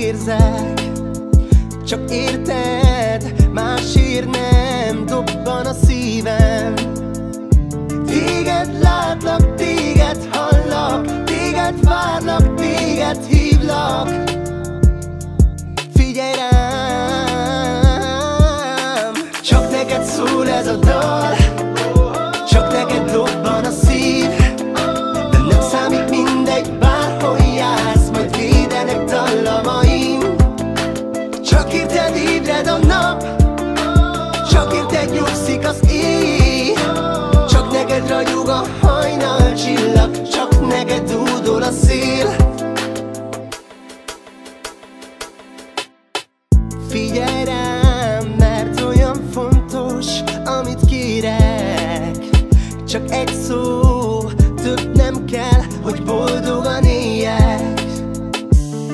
érzek, csak érted, más ír nem dobban a szívem. Téged látlak, téged hallak, téged várlak, téged hívlak. Figyelj rám, csak neked szól ez a dal, csak neked dobban a szív. De nem számít, mindegy, bárhol jársz, majd védenek dallamaim. Csak érted ébred a nap, csak érted nyugszik az éj. Csak neked ragyog a hajnal csillag, csak neked dúdol a szél. Figyelj rám, mert olyan fontos, amit kérek. Csak egy szó, több nem kell, hogy boldogan éljek.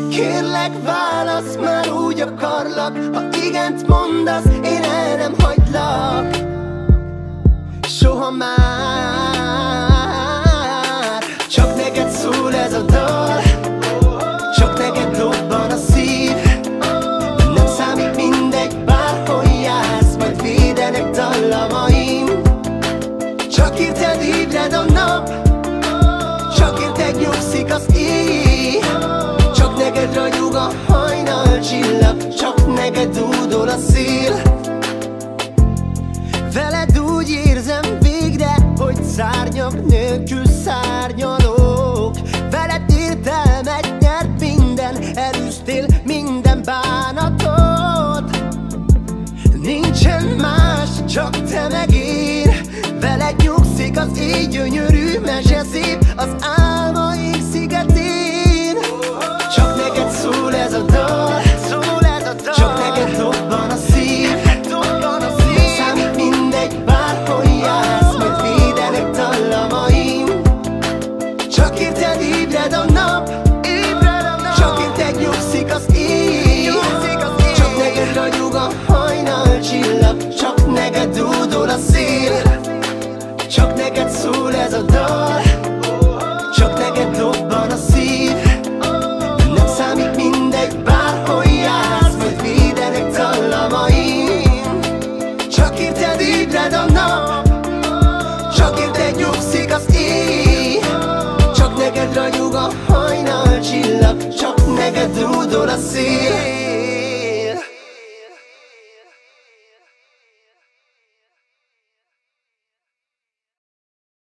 Kérlek, válasz, már úgy akarlak, ha igent mondasz, én el nem hagylak. Soha már. Csak neked szól ez a dal, csak neked dobban a szív. Nem számít, mindegy, bárhol jársz, majd védenek dallamaim. Csak érted ébred a nap, csak érted nyugszik az éj. Csak neked ragyog a hajnal csillag, csak neked dúdol a szél. Veled úgy érzem végre, hogy szárnyak nélkül szárnyalok. Veled értelmet nyert minden, elűztél minden bánatot. Nincsen más, csak te meg én. Veled nyugszik az éj, gyönyörű mese szép az álmaink szigetén. Csak neked szól ez a dal, csak neked dobban a szív. Nem számít, mindegy, bárhol jársz, majd védenek dallamaim. Csak érted ébred a nap, csak érted nyugszik az éj. Csak neked ragyog a hajnal csillag, csak neked dúdol a szél. Csak neked szól ez a dal, csak neked dobban a szív. Nem számít, mindegy, bárhol jársz, majd védenek dallamaim. Csak érted ébred a nap, csak érted nyugszik az éj. Csak neked ragyog a hajnal csillag, csak neked dúdol a szél.